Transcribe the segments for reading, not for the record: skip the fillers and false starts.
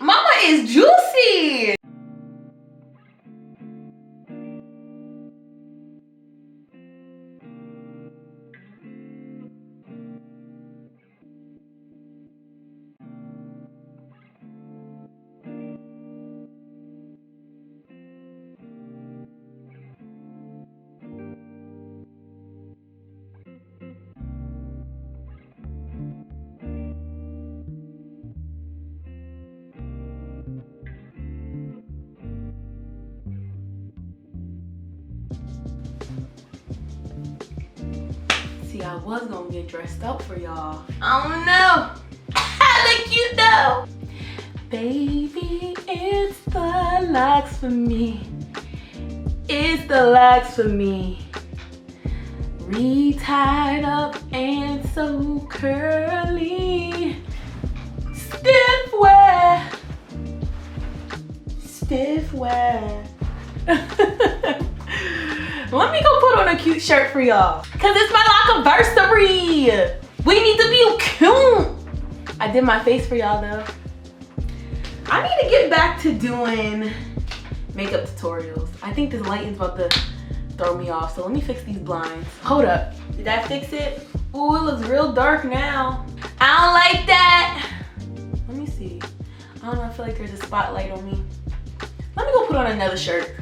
Mama is juicy. See, I was gonna get dressed up for y'all. I don't know. I look cute though. Baby, it's the Locs for me. It's the Locs for me. Retied up and so curly. Stiff wear. Stiff wear. Let me go put on a cute shirt for y'all. Cause it's my Locaversary. We need to be cute. I did my face for y'all though. I need to get back to doing makeup tutorials. I think this lighting's about to throw me off. So let me fix these blinds. Hold up. Did that fix it? Ooh, it looks real dark now. I don't like that. Let me see. I don't know, I feel like there's a spotlight on me. Let me go put on another shirt.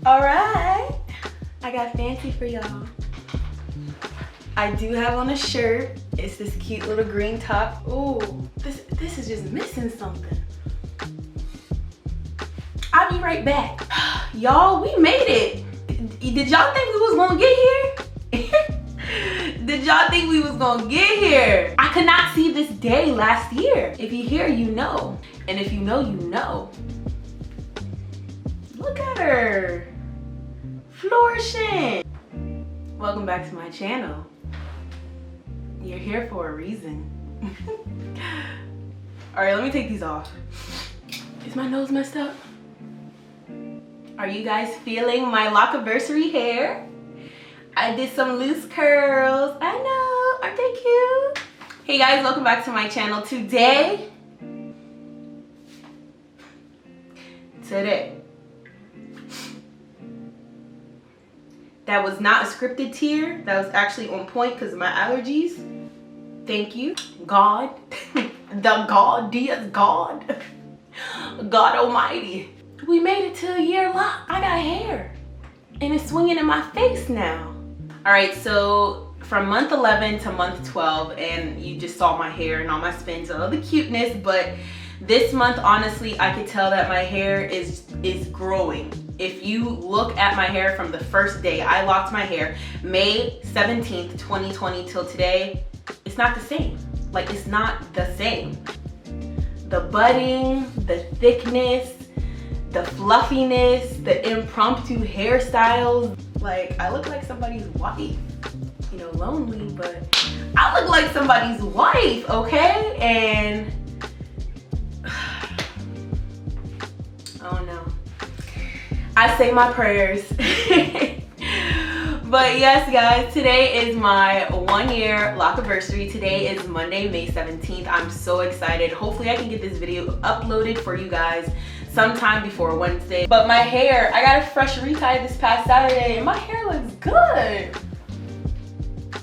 All right, I got fancy for y'all. I do have on a shirt. It's this cute little green top. Ooh, this is just missing something. I'll be right back. Y'all, we made it. Did y'all think we was gonna get here? Did y'all think we was gonna get here? I could not see this day last year. If you hear, you know. And if you know, you know. Look at her. Flourishing. Welcome back to my channel. You're here for a reason. All right, let me take these off. Is my nose messed up? Are you guys feeling my Locaversary hair? I did some loose curls. I know, aren't they cute? Hey guys, welcome back to my channel. Today, that was not a scripted tear. That was actually on point because of my allergies. Thank you, God. The God, Diaz God. God Almighty. We made it to a year lock. I got hair and it's swinging in my face now. All right, so from month 11 to month 12, and you just saw my hair and all my spins and all the cuteness, but this month, honestly, I could tell that my hair is growing. If you look at my hair from the first day I locked my hair, May 17th, 2020 till today, it's not the same. Like, it's not the same. The budding, the thickness, the fluffiness, the impromptu hairstyles. Like, I look like somebody's wife. You know, lonely, but I look like somebody's wife, okay? And oh no. I say my prayers. But yes, guys, today is my 1 year Locaversary. Today is Monday, May 17th. I'm so excited. Hopefully I can get this video uploaded for you guys sometime before Wednesday. But my hair, I got a fresh retie this past Saturday and my hair looks good.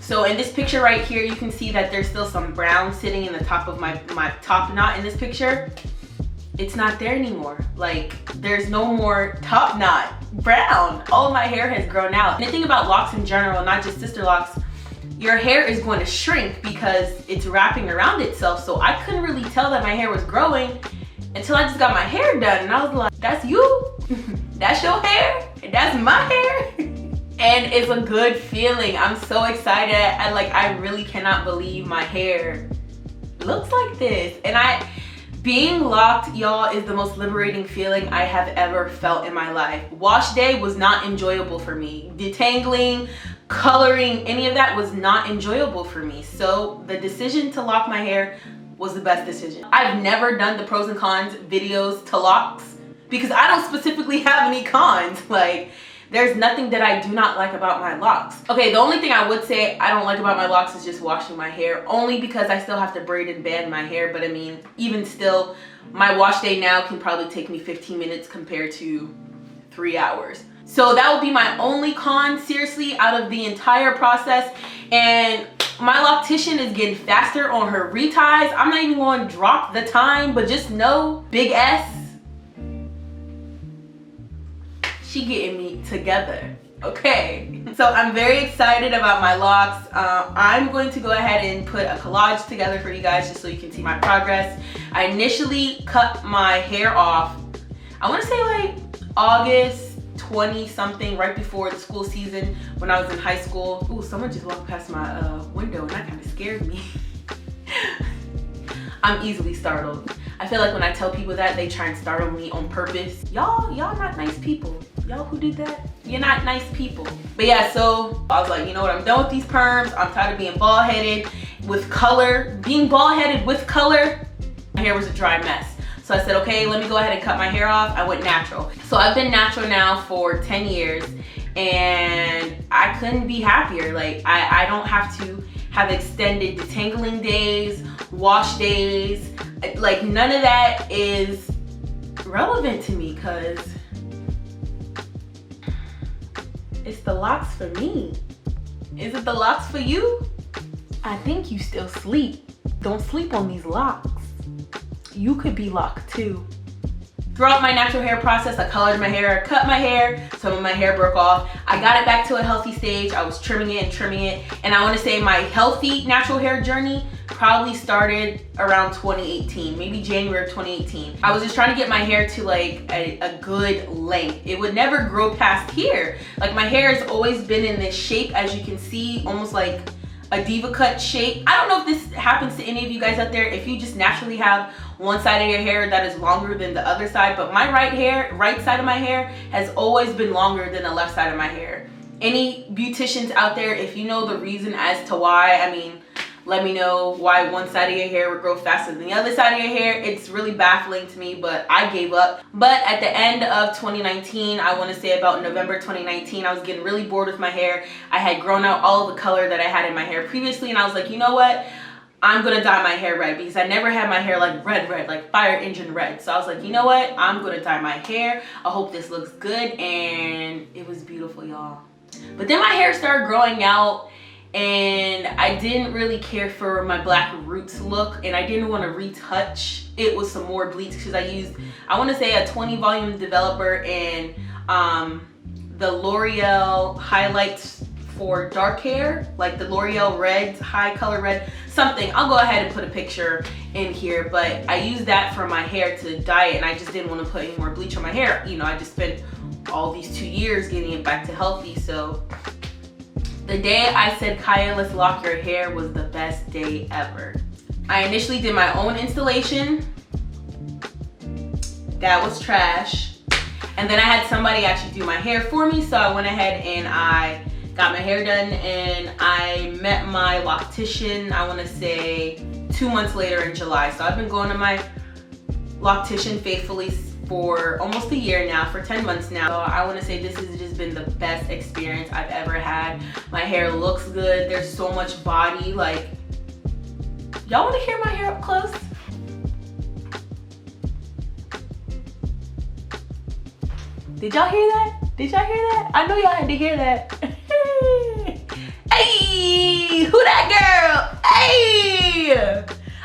So in this picture right here, you can see that there's still some brown sitting in the top of my top knot in this picture. It's not there anymore. Like, there's no more top knot brown. All of my hair has grown out. And the thing about locks in general, not just sister locks, your hair is going to shrink because it's wrapping around itself. So I couldn't really tell that my hair was growing until I just got my hair done. And I was like, that's you? That's your hair? And that's my hair? And it's a good feeling. I'm so excited. I really cannot believe my hair looks like this. And being locked, y'all, is the most liberating feeling I have ever felt in my life. Wash day was not enjoyable for me. Detangling, coloring, any of that was not enjoyable for me. So the decision to lock my hair was the best decision. I've never done the pros and cons videos to locks because I don't specifically have any cons. Like, there's nothing that I do not like about my locks. Okay, the only thing I would say I don't like about my locks is just washing my hair, only because I still have to braid and band my hair. But I mean, even still, my wash day now can probably take me 15 minutes compared to 3 hours. So that would be my only con, seriously, out of the entire process. And my loctician is getting faster on her reties. I'm not even going to drop the time, but just know, big S, she getting me together. Okay, so I'm very excited about my locks. I'm going to go ahead and put a collage together for you guys just so you can see my progress. I initially cut my hair off, I want to say like August 20 something, right before the school season when I was in high school. Ooh, someone just walked past my window and that kind of scared me. I'm easily startled. I feel like when I tell people that, they try and startle me on purpose. Y'all not nice people. Y'all who did that, you're not nice people. But yeah, so I was like, you know what, I'm done with these perms. I'm tired of being bald headed with color. Being bald headed with color, my hair was a dry mess. So I said, okay, let me go ahead and cut my hair off. I went natural. So I've been natural now for 10 years and I couldn't be happier. Like I don't have to have extended detangling days, wash days. Like none of that is relevant to me because it's the locks for me. Is it the locks for you? I think you still sleep. Don't sleep on these locks. You could be locked too. Throughout my natural hair process, I colored my hair, I cut my hair, some of my hair broke off. I got it back to a healthy stage. I was trimming it. And I want to say my healthy natural hair journey probably started around 2018, maybe January of 2018. I was just trying to get my hair to like a good length. It would never grow past here. Like my hair has always been in this shape, as you can see, almost like a diva cut shape. I don't know if this happens to any of you guys out there, if you just naturally have one side of your hair that is longer than the other side, but my right side of my hair has always been longer than the left side of my hair. Any beauticians out there, if you know the reason as to why, I mean, let me know why one side of your hair would grow faster than the other side of your hair. It's really baffling to me, but I gave up. But at the end of 2019, I want to say about November 2019, I was getting really bored with my hair. I had grown out all of the color that I had in my hair previously, and I was like, you know what? I'm gonna dye my hair red because I never had my hair like red, like fire engine red. So I was like, you know what? I'm gonna dye my hair. I hope this looks good, and it was beautiful, y'all. But then my hair started growing out and I didn't really care for my black roots look, and I didn't want to retouch it with some more bleach because I used, I want to say, a 20 volume developer and the L'Oreal highlights for dark hair, like the L'Oreal red, high color red, something. I'll go ahead and put a picture in here, but I used that for my hair to dye it, and I just didn't want to put any more bleach on my hair. You know, I just spent all these 2 years getting it back to healthy. So the day I said, Kaya, let's lock your hair, was the best day ever. I initially did my own installation. That was trash. And then I had somebody actually do my hair for me, so I went ahead and I got my hair done, and I met my loctician, I want to say 2 months later in July. So I've been going to my loctician faithfully for almost a year now, for 10 months now. So I want to say this has just been the best experience I've ever had. My hair looks good. There's so much body. Like, y'all want to hear my hair up close? Did y'all hear that? Did y'all hear that? I know y'all had to hear that. Hey, who that girl? Hey,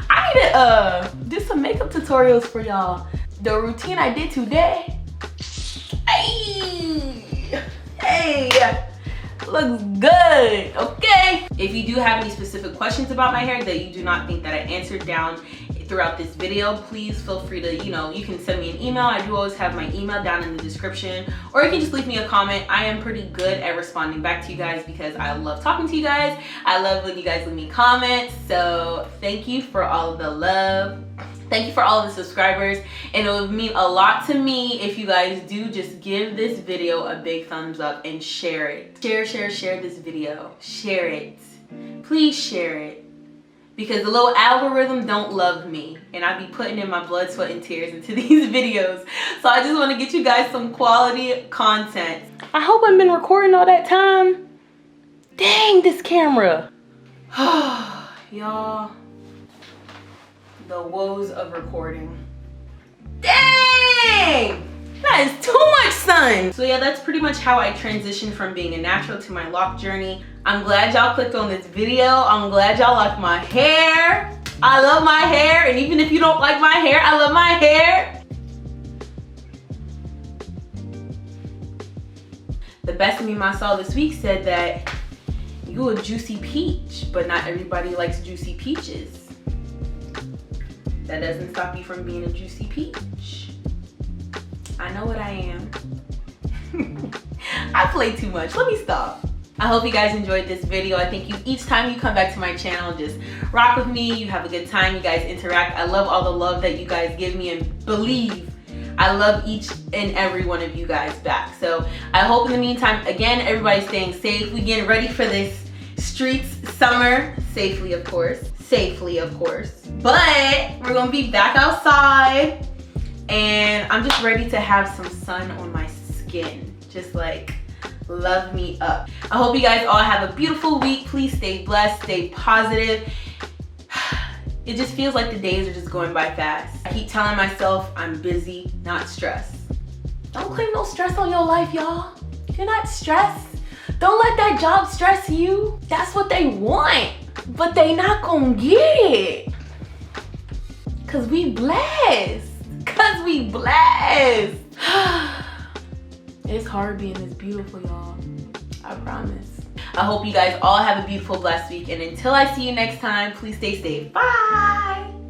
I need to do some makeup tutorials for y'all. The routine I did today, hey, looks good, okay? If you do have any specific questions about my hair that you do not think that I answered down throughout this video, please feel free to, you know, you can send me an email. I do always have my email down in the description, or you can just leave me a comment. I am pretty good at responding back to you guys because I love talking to you guys. I love when you guys leave me comments. So thank you for all of the love. Thank you for all of the subscribers, and it would mean a lot to me if you guys do just give this video a big thumbs up and share it. Share this video. Share it. Please share it. Because the little algorithm don't love me, and I be putting in my blood, sweat, and tears into these videos. So I just want to get you guys some quality content. I hope I've been recording all that time. Dang, this camera. Y'all. The woes of recording. sun. So yeah, that's pretty much how I transitioned from being a natural to my lock journey. I'm glad y'all clicked on this video. I'm glad y'all like my hair. I love my hair, and even if you don't like my hair, I love my hair. The best of me myself this week said that you a juicy peach, but not everybody likes juicy peaches. That doesn't stop you from being a juicy peach. I know what I am. I play too much. Let me stop. I hope you guys enjoyed this video. I think each time you come back to my channel, just rock with me. You have a good time. You guys interact. I love all the love that you guys give me, and believe I love each and every one of you guys back. So I hope in the meantime, again, everybody's staying safe. We getting ready for this streets summer, safely of course. But we're gonna be back outside, and I'm just ready to have some sun on my skin. Just like love me up. I hope you guys all have a beautiful week. Please stay blessed, stay positive. It just feels like the days are just going by fast. I keep telling myself I'm busy, not stressed. Don't claim no stress on your life, y'all. You're not stressed. Don't let that job stress you. That's what they want, but they not gonna get it. Cause we blessed. It's hard being this beautiful, y'all. I promise. I hope you guys all have a beautiful, blessed week. And until I see you next time, please stay safe. Bye.